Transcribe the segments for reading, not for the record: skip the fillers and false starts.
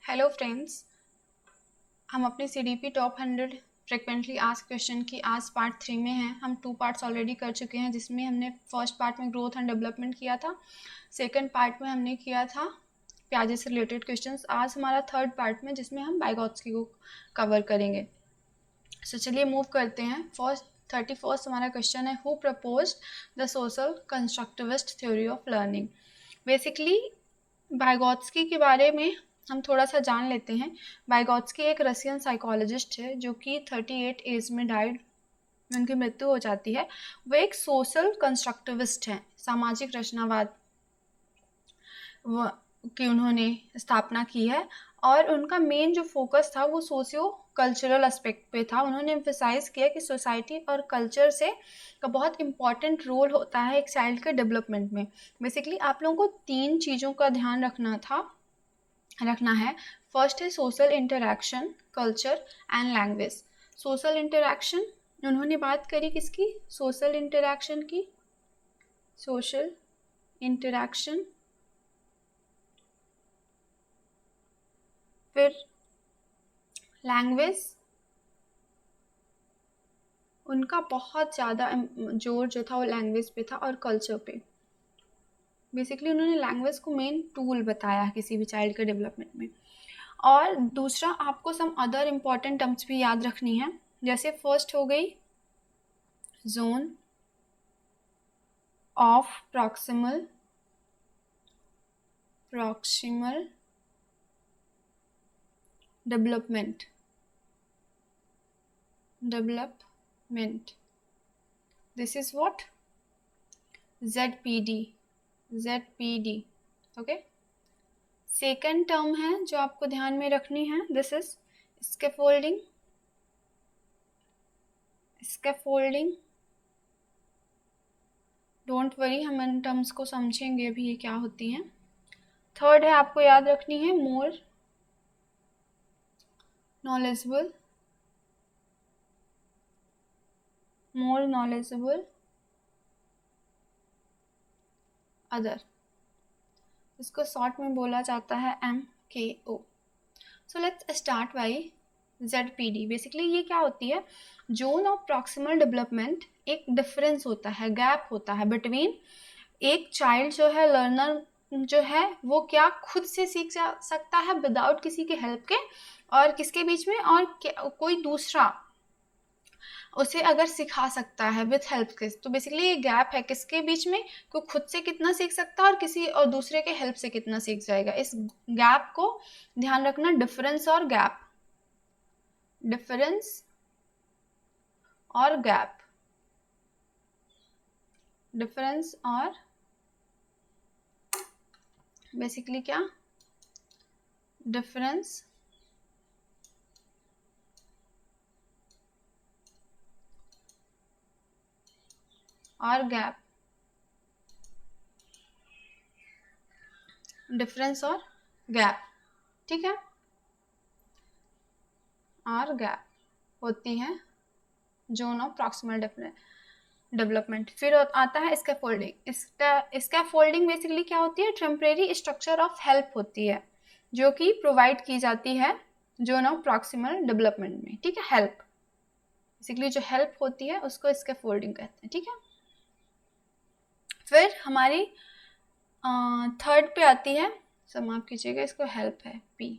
Hello friends, हम अपने CDP top 100 frequently asked question की आज पार्ट 3 में हैं। हम 2 पार्ट्स ऑलरेडी कर चुके हैं, जिसमें हमने फर्स्ट पार्ट में ग्रोथ एंड डेवलपमेंट किया था, सेकंड पार्ट में हमने किया था प्याजे से रिलेटेड क्वेश्चंस। आज हमारा थर्ड पार्ट में, जिसमें हम वाइगॉत्स्की को कवर करेंगे। सो चलिए मूव करते हैं। फर्स्ट 31st हमारा क्वेश्चन है, who proposed the social constructivist theory of learning. Basically Vygotsky के बारे में हम थोड़ा सा जान लेते हैं। वाइगॉत्स्की एक रशियन साइकोलॉजिस्ट है जो कि 38 एज में डाइड, उनकी मृत्यु हो जाती है। वो एक सोशल कंस्ट्रक्टिविस्ट हैं, सामाजिक रचनावाद की उन्होंने स्थापना की है, और उनका मेन जो फोकस था वो सोशियो कल्चरल एस्पेक्ट पे था। उन्होंने एम्फेसाइज किया कि सोसाइटी और कल्चर से का बहुत इंपॉर्टेंट रोल होता है एक चाइल्ड के डेवलपमेंट में। बेसिकली आप लोगों को 3 चीज़ों का ध्यान रखना है। फर्स्ट है social interaction, culture and language. Social interaction उन्होंने बात करी किसकी? सोशल इंटरैक्शन की। सोशल इंटरैक्शन, फिर लैंग्वेज, उनका बहुत ज़्यादा जोर जो था वो लैंग्वेज पे था, और कल्चर पे। बेसिकली उन्होंने लैंग्वेज को मेन टूल बताया किसी भी चाइल्ड के डेवलपमेंट में। और दूसरा, आपको सम अदर इम्पॉर्टेंट टर्म्स भी याद रखनी है। जैसे फर्स्ट हो गई zone of proximal development. This is what? ZPD. Okay. Second term है जो आपको ध्यान में रखनी है, this is scaffolding. Don't worry, हम इन टर्म्स को समझेंगे अभी ये क्या होती हैं। थर्ड है, आपको याद रखनी है मोर नॉलेजेबल अदर। इसको शॉर्ट में बोला जाता है MKO। So let's start by ZPD। Basically ये क्या होती है? जोन ऑफ प्रॉक्सिमल डेवलपमेंट एक डिफरेंस होता है, गैप होता है बिटवीन एक चाइल्ड जो है, लर्नर जो है वो क्या खुद से सीख जा सकता है विदाउट किसी के हेल्प के, और किसके बीच में, और कोई दूसरा उसे अगर सिखा सकता है विथ हेल्प के। तो बेसिकली ये गैप है किसके बीच में, कि खुद से कितना सीख सकता है और किसी और दूसरे के हेल्प से कितना सीख जाएगा। इस गैप को ध्यान रखना, डिफरेंस और गैप। डिफरेंस और बेसिकली क्या? डिफरेंस और गैप। डिफरेंस और गैप, ठीक है, और गैप होती है जोन ऑफ प्रॉक्सिमल डेवलपमेंट। फिर आता है स्कैफोल्डिंग। स्कैफोल्डिंग बेसिकली क्या होती है? टेम्परेरी स्ट्रक्चर ऑफ हेल्प होती है जो कि प्रोवाइड की जाती है जोन ऑफ प्रॉक्सिमल डेवलपमेंट में, ठीक है। हेल्प, बेसिकली जो हेल्प होती है उसको स्कैफोल्डिंग कहते हैं, ठीक है। फिर हमारी थर्ड पे आती है, समाप्त कीजिएगा इसको, हेल्प है P।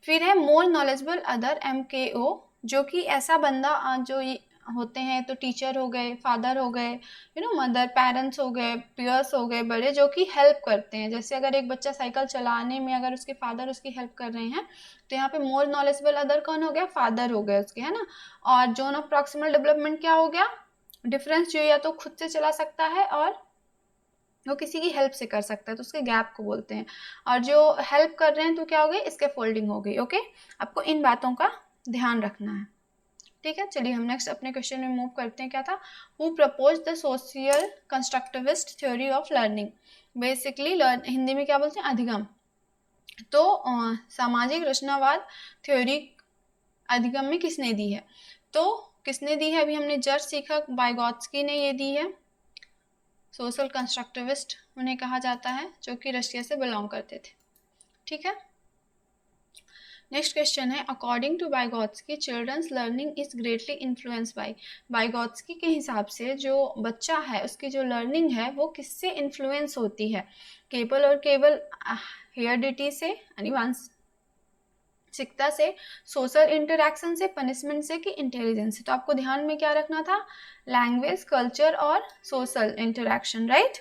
फिर है मोर नॉलेजेबल अदर MKO, जो कि ऐसा बंदा जो होते हैं, तो टीचर हो गए, फादर हो गए, मदर, पेरेंट्स हो गए, पियर्स हो गए बड़े, जो कि हेल्प करते हैं। जैसे अगर एक बच्चा साइकिल चलाने में अगर उसके फादर उसकी हेल्प कर रहे हैं, तो यहाँ पे मोर नॉलेजेबल अदर कौन हो गया? फादर हो गए उसके, है ना। और जोन ऑफ प्रॉक्सिमल डेवलपमेंट क्या हो गया? डिफरेंस जो या तो खुद से चला सकता है और वो किसी की हेल्प से कर सकता है, तो उसके गैप को बोलते हैं। और जो हेल्प कर रहे हैं तो क्या हो गई? स्कैफोल्डिंग हो गई। ओके, आपको इन बातों का ध्यान रखना है, ठीक है। चलिए हम नेक्स्ट अपने क्वेश्चन में मूव करते हैं। क्या था? Who propose the social constructivist theory of learning. Basically Hindi में क्या बोलते हैं? अधिगम। तो सामाजिक रचनावाद थ्योरी अधिगम में किसने दी है? तो किसने दी है? अभी हमने जस्ट सीखा, वाइगॉत्स्की ने ये दी है। सोशल कंस्ट्रक्टिविस्ट उन्हें कहा जाता है, जो कि रशिया से बिलोंग करते थे, ठीक है। नेक्स्ट क्वेश्चन है, according to Vygotsky children's learning is greatly influence by. Vygotsky के हिसाब से जो बच्चा है उसकी जो लर्निंग है वो किससे इन्फ्लुएंस होती है? केवल हेरिडिटी से, आनुवंशिकता से, सोशल इंटरैक्शन से, पनिशमेंट से, कि इंटेलिजेंस से? तो आपको ध्यान में क्या रखना था? लैंग्वेज, कल्चर और सोशल इंटरैक्शन, राइट?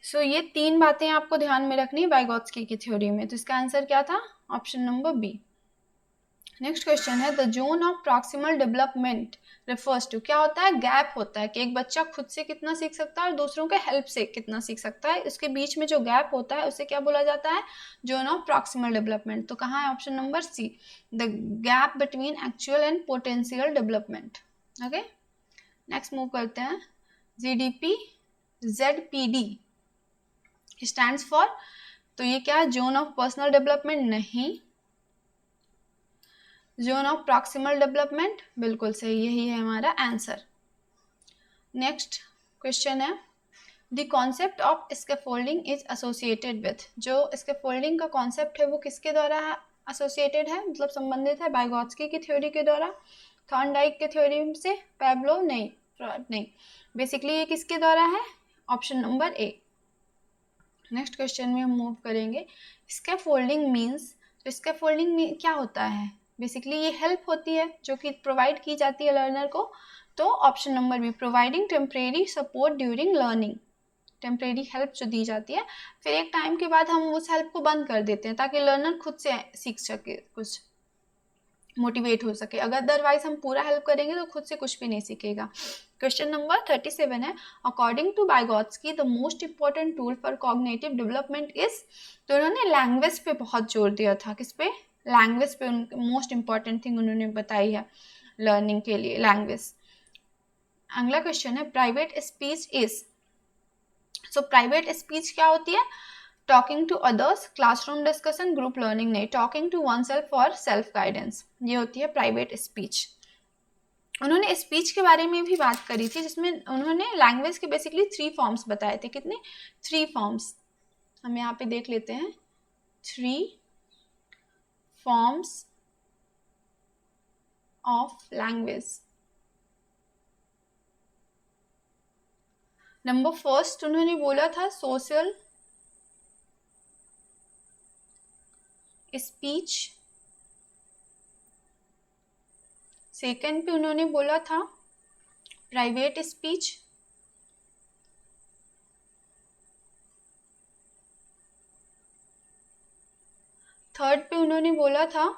सो ये 3 बातें आपको ध्यान में रखनी है वाइगोत्स्की की थ्योरी में। तो इसका आंसर क्या था? Option number B. Next question है, the zone of proximal development refers to. क्या होता है? गैप होता है कि एक बच्चा खुद से कितना सीख सकता है और दूसरों के हेल्प से कितना सीख सकता है, इसके बीच में जो गैप होता है उसे क्या बोला जाता है? Zone of proximal development. तो कहाँ है? Option number C, the gap between actual and potential development. Okay, next move करते हैं। जीडीपी ZPD स्टैंड्स फॉर, तो ये क्या है? Zone of personal development? नहीं। Zone of proximal development? बिल्कुल सही, यही है हमारा आंसर। नेक्स्ट क्वेश्चन है, the concept of scaffolding is associated with. जो स्कैफोल्डिंग का कॉन्सेप्ट है वो किसके द्वारा एसोसिएटेड है, मतलब संबंधित है? वाइगोत्स्की की थ्योरी के द्वारा, थॉर्नडाइक के थ्योरी से, पैब्लोव? नहीं, फ्रॉड नहीं। बेसिकली ये किसके द्वारा है? Option number A. Next question में हम मूव करेंगे। स्कैफोल्डिंग मीन्स, तो स्कैफोल्डिंग में क्या होता है? बेसिकली ये हेल्प होती है जो कि प्रोवाइड की जाती है लर्नर को। तो option number B, providing temporary support during learning. Temporary help जो दी जाती है, फिर एक टाइम के बाद हम उस हेल्प को बंद कर देते हैं ताकि लर्नर खुद से सीख सके, कुछ मोटिवेट हो सके। अगर अदरवाइज हम पूरा हेल्प करेंगे तो खुद से कुछ भी नहीं सीखेगा। क्वेश्चन नंबर 37 है, according to Vygotsky the most important tool for cognitive development is. तो उन्होंने लैंग्वेज पे बहुत जोर दिया था। किस पे? लैंग्वेज पे मोस्ट इंपॉर्टेंट थिंग उन्होंने बताई है लर्निंग के लिए, लैंग्वेज। अगला क्वेश्चन है, private speech is. So private speech क्या होती है? Talking to others, classroom discussion, group learning नहीं, talking to oneself for self guidance, ये होती है प्राइवेट स्पीच। उन्होंने स्पीच के बारे में भी बात करी थी जिसमें उन्होंने लैंग्वेज के बेसिकली 3 फॉर्म्स बताए थे। कितने? 3 फॉर्म्स। हम यहाँ पे देख लेते हैं, 3 forms of language. Number first उन्होंने बोला था सोशल स्पीच। सेकंड पे उन्होंने बोला था प्राइवेट स्पीच। थर्ड पे उन्होंने बोला था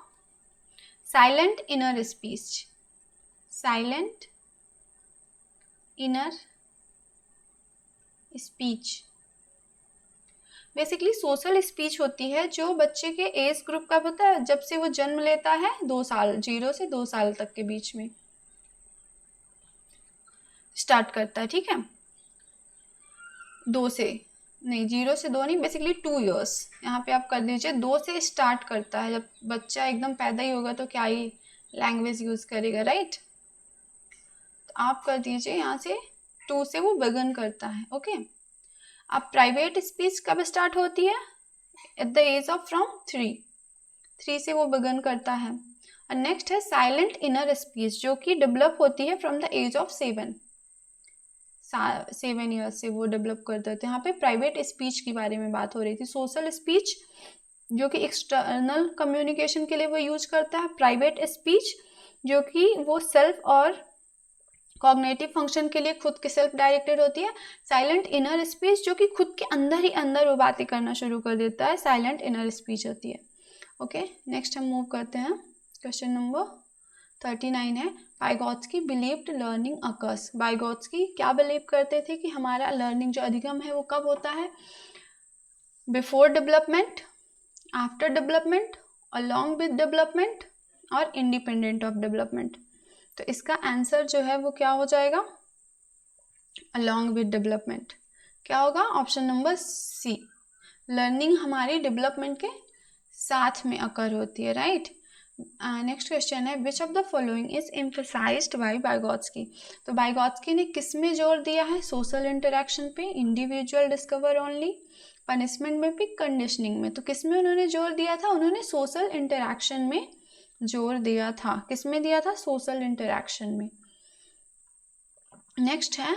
silent inner speech. Silent inner speech basically social speech होती है जो बच्चे के एज ग्रुप का होता है, जब से वो जन्म लेता है 2 साल, 0 से 2 साल तक के बीच में स्टार्ट करता है। ठीक है, 2 से नहीं, 0 से 2 नहीं, बेसिकली 2 इयर्स यहाँ पे आप कर दीजिए। 2 से स्टार्ट करता है, जब बच्चा एकदम पैदा ही होगा तो क्या ही लैंग्वेज यूज करेगा, राइट? तो आप कर दीजिए यहाँ से 2 से वो बिगिन करता है। ओके, अब प्राइवेट स्पीच कब स्टार्ट होती है? At the age of from 3 से वो बिगिन करता है। और नेक्स्ट है साइलेंट इनर स्पीच जो कि डेवलप होती है from the age of 7 years से वो डेवलप करते हैं। यहाँ पे प्राइवेट स्पीच के बारे में बात हो रही थी। सोशल स्पीच जो कि एक्सटर्नल कम्युनिकेशन के लिए वो यूज करता है। प्राइवेट स्पीच जो कि वो सेल्फ और कॉग्निटिव फंक्शन के लिए खुद के सेल्फ डायरेक्टेड होती है। साइलेंट इनर स्पीच जो कि खुद के अंदर ही अंदर वो बातें करना शुरू कर देता है, साइलेंट इनर स्पीच होती है। ओके, नेक्स्ट हम मूव करते हैं। क्वेश्चन नंबर 39 है, Vygotsky believed learning occurs. Vygotsky क्या बिलीव करते थे कि हमारा लर्निंग जो अधिगम है वो कब होता है? Before development, after development, along with development और इंडिपेंडेंट ऑफ डेवलपमेंट। तो इसका आंसर जो है वो क्या हो जाएगा? Along with development. क्या होगा? ऑप्शन नंबर सी, लर्निंग हमारी डेवलपमेंट के साथ में अकर होती है, राइट? नेक्स्ट क्वेश्चन है which of the following is emphasized by Vygotsky. तो वाइगोत्स्की ने किस में जोर दिया है? सोशल इंटरेक्शन पे, इंडिविजुअल डिस्कवर ओनली, पनिशमेंट में भी, कंडीशनिंग में। तो किस में उन्होंने जोर दिया था? उन्होंने सोशल इंटरेक्शन में जोर दिया था। किस में दिया था? सोशल इंटरेक्शन में। नेक्स्ट है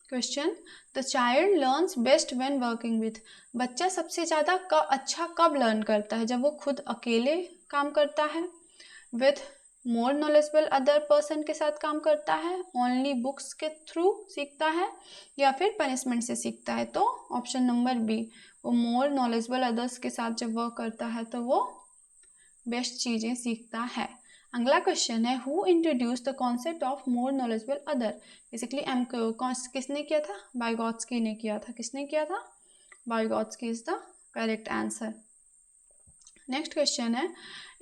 question the child learns best when working with. बच्चा सबसे ज़्यादा अच्छा कब लर्न करता है? जब वो खुद अकेले काम करता है, with more knowledgeable other person के साथ काम करता है, ओनली बुक्स के थ्रू सीखता है, या फिर पनिशमेंट से सीखता है। तो ऑप्शन नंबर बी, वो मोर नॉलेजेबल अदर्स के साथ जब वर्क करता है तो वो बेस्ट चीज़ें सीखता है। अगला क्वेश्चन है who introduce the concept of more knowledgeable other. Basically किसने किया था? वाइगोत्स्की ने किया था। किसने किया था? Vygotsky is the correct answer. Next question है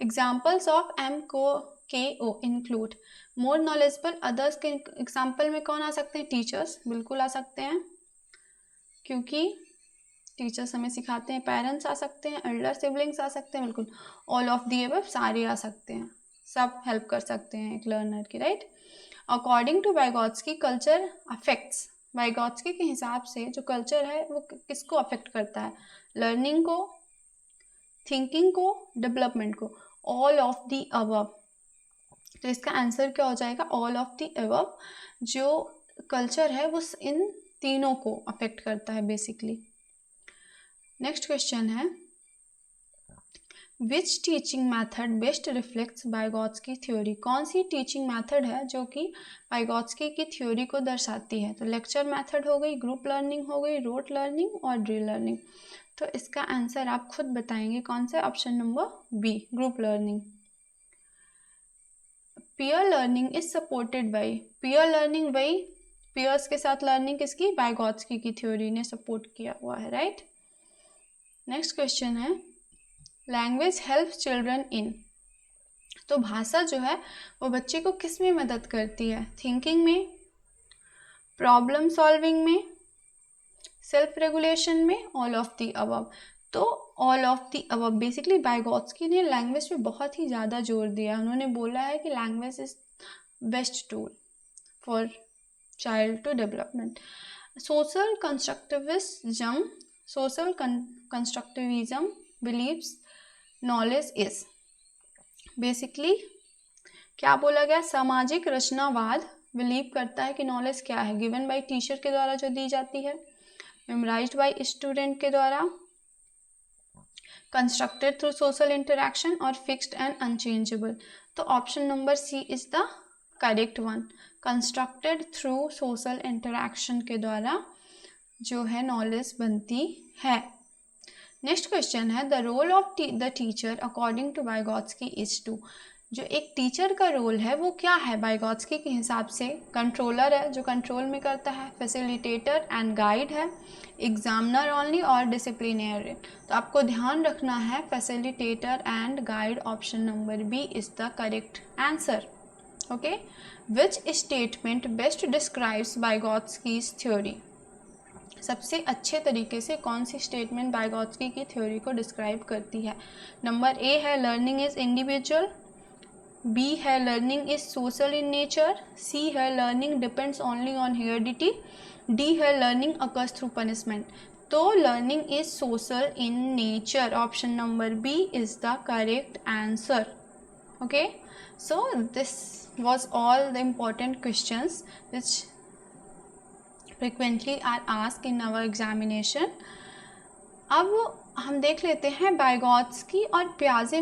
examples of MKO include. More knowledgeable others के एग्जाम्पल में कौन आ सकते हैं? टीचर्स बिल्कुल आ सकते हैं, क्योंकि टीचर्स हमें सिखाते हैं। पेरेंट्स आ सकते हैं, एल्डर सिबलिंग्स आ सकते हैं, बिल्कुल ऑल ऑफ दी अबव सारे आ सकते हैं, सब हेल्प कर सकते हैं एक लर्नर की, right. According to Vygotsky culture affects. Vygotsky के हिसाब से जो कल्चर है वो किसको अफेक्ट करता है? लर्निंग को, थिंकिंग को, डेवलपमेंट को, ऑल ऑफ दी अबव। तो इसका आंसर क्या हो जाएगा? All of the above. जो कल्चर है वो इन तीनों को अफेक्ट करता है बेसिकली। नेक्स्ट क्वेश्चन है which teaching method best reflects Vygotsky theory. कौन सी टीचिंग मैथड है जो कि वाइगोत्स्की की थ्योरी को दर्शाती है? तो लेक्चर मैथड हो गई, ग्रुप लर्निंग हो गई, रोट लर्निंग और ड्रिल लर्निंग। तो इसका आंसर आप खुद बताएंगे कौन सा? Option number B, group learning. Peer learning is supported by. Peer learning वही, पीयर्स के साथ लर्निंग किसकी? वाइगोत्स्की की थ्योरी ने सपोर्ट किया हुआ है, राइट। नेक्स्ट क्वेश्चन है लैंग्वेज हेल्प्स चिल्ड्रन इन। तो भाषा जो है वो बच्चे को किस में मदद करती है? थिंकिंग में, प्रॉब्लम सॉल्विंग में, सेल्फ रेगुलेशन में, ऑल ऑफ दी अबव। तो all of the above. Basically Vygotsky ने लैंग्वेज पे बहुत ही ज़्यादा जोर दिया। उन्होंने बोला है कि language is best tool for child to development. Social constructivism believes knowledge is. Basically क्या बोला गया? सामाजिक रचनावाद बिलीव करता है कि नॉलेज क्या है? गिवन बाय टीचर के द्वारा जो दी जाती है, मेमोराइज्ड बाय स्टूडेंट के द्वारा, कंस्ट्रक्टेड थ्रू सोशल इंटरेक्शन और फिक्स्ड एंड अनचेंजेबल। तो option number C is the correct one. Constructed through social interaction के द्वारा जो है नॉलेज बनती है। नेक्स्ट क्वेश्चन है the role of the teacher according to Vygotsky is to. जो एक टीचर का रोल है वो क्या है वाइगोत्स्की के हिसाब से? कंट्रोलर है, जो कंट्रोल में करता है, फैसिलिटेटर एंड गाइड है, एग्जामिनर ओनली और डिसिप्लिनरी। तो आपको ध्यान रखना है facilitator and guide. Option number B is the correct answer. Okay, which statement best describes Vygotsky's theory. सबसे अच्छे तरीके से कौन सी स्टेटमेंट वाइगोत्स्की की थ्योरी को डिस्क्राइब करती है? नंबर ए है लर्निंग इज इंडिविजुअल, बी है learning is social in nature, C है learning depends only on heredity, D है लर्निंग अकर्स थ्रू पनिशमेंट। तो learning is social in nature. Option number B is the correct answer. Okay, so this was all the important questions which frequently are asked in our examination. अब हम देख लेते हैं Vygotsky और पियाजे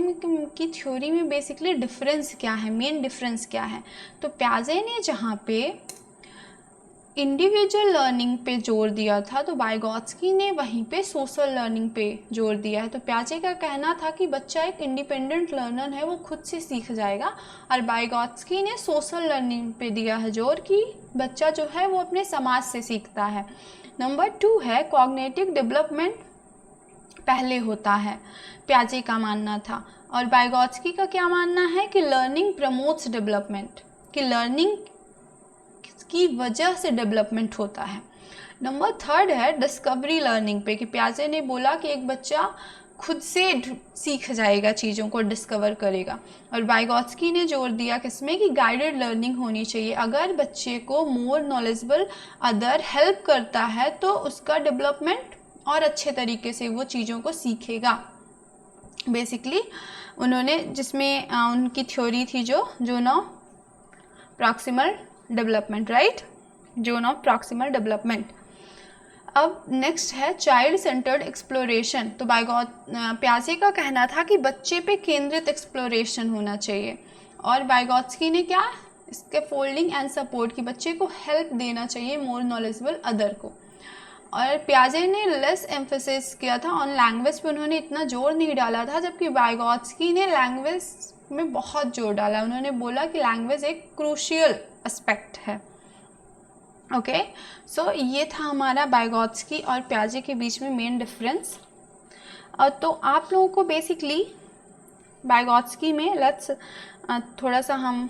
की theory में basically difference क्या है, मेन डिफरेंस क्या है। तो पियाजे ने जहाँ पे इंडिविजुअल लर्निंग पे जोर दिया था तो वाइगोत्स्की ने वहीं पे सोशल लर्निंग पे जोर दिया है। तो पियाजे का कहना था कि बच्चा एक इंडिपेंडेंट लर्नर है, वो खुद से सीख जाएगा, और वाइगोत्स्की ने सोशल लर्निंग पे दिया है जोर कि बच्चा जो है वो अपने समाज से सीखता है। नंबर 2 है कॉग्निटिव डेवलपमेंट पहले होता है, पियाजे का मानना था, और वाइगोत्स्की का क्या मानना है कि लर्निंग प्रमोट्स डेवलपमेंट, कि लर्निंग की वजह से डेवलपमेंट होता है। नंबर 3 है डिस्कवरी लर्निंग पे, कि पियाजे ने बोला कि एक बच्चा खुद से सीख जाएगा, चीज़ों को डिस्कवर करेगा। और वाइगोत्स्की ने जोर दिया किसमें कि गाइडेड लर्निंग होनी चाहिए। अगर बच्चे को मोर नॉलेजेबल अदर हेल्प करता है तो उसका डेवलपमेंट और अच्छे तरीके से वो चीज़ों को सीखेगा। बेसिकली उन्होंने जिसमें उनकी थ्योरी थी जो zone of proximal development, right, zone of proximal development. अब नेक्स्ट है चाइल्ड सेंटर्ड एक्सप्लोरेशन। तो प्याजे का कहना था कि बच्चे पे केंद्रित एक्सप्लोरेशन होना चाहिए, और वाइगोत्स्की ने क्या, स्कैफोल्डिंग एंड सपोर्ट, की बच्चे को हेल्प देना चाहिए मोर नॉलेजेबल अदर को। और प्याजे ने लेस एम्फेसिस किया था ऑन लैंग्वेज पे, उन्होंने इतना जोर नहीं डाला था, जबकि वाइगोत्स्की ने लैंग्वेज में बहुत जोर डाला। उन्होंने बोला कि लैंग्वेज एक क्रूशियल एस्पेक्ट है। ओके, सो ये था हमारा वाइगोत्स्की और प्याजे के बीच में मेन डिफरेंस। तो आप लोगों को बेसिकली वाइगोत्स्की में थोड़ा सा हम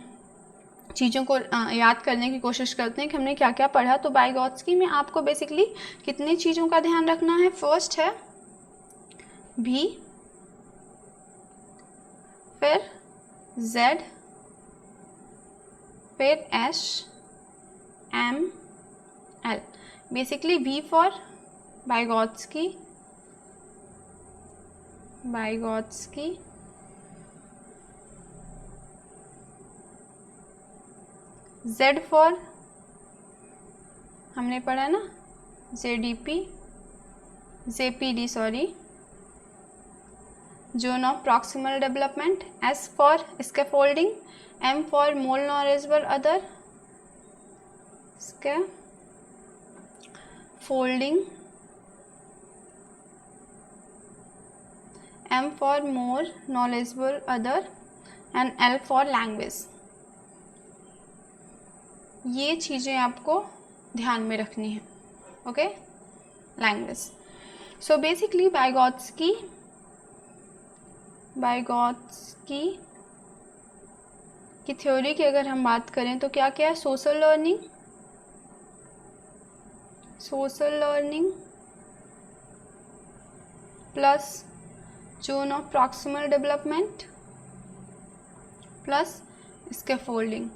चीज़ों को याद करने की कोशिश करते हैं कि हमने क्या क्या पढ़ा। तो वाइगोत्स्की में आपको बेसिकली कितनी चीज़ों का ध्यान रखना है। फर्स्ट है V, फिर Z, फिर H, M, L। Basically V for Vygotsky, Z for हमने पढ़ा ना JPD sorry, zone of proximal development. S for scaffolding, M for more knowledgeable other, scaffolding, M for more knowledgeable other, and L for language. ये चीज़ें आपको ध्यान में रखनी है। Okay, language. So basically Vygotsky की थ्योरी की अगर हम बात करें तो क्या क्या है, social learning plus zone of proximal development plus scaffolding.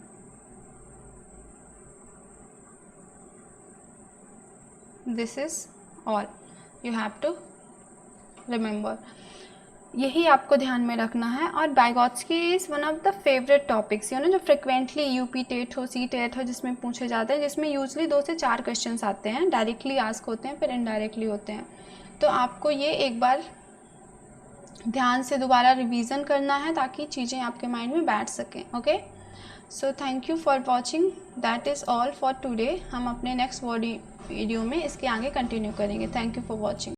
This is all you have to remember. यही आपको ध्यान में रखना है। और Vygotsky is one of the favourite topics, जो फ्रिक्वेंटली यूपी टेट हो, सी टेट हो, जिसमें पूछे जाते हैं, जिसमें यूजली 2 से 4 क्वेश्चंस आते हैं, डायरेक्टली आस्क होते हैं, फिर इनडायरेक्टली होते हैं। तो आपको ये एक बार ध्यान से दोबारा रिवीजन करना है ताकि चीज़ें आपके माइंड में बैठ सकें। Okay, so thank you for watching, that is all for today. हम अपने नेक्स्ट वीडियो में इसके आगे कंटिन्यू करेंगे। Thank you for watching.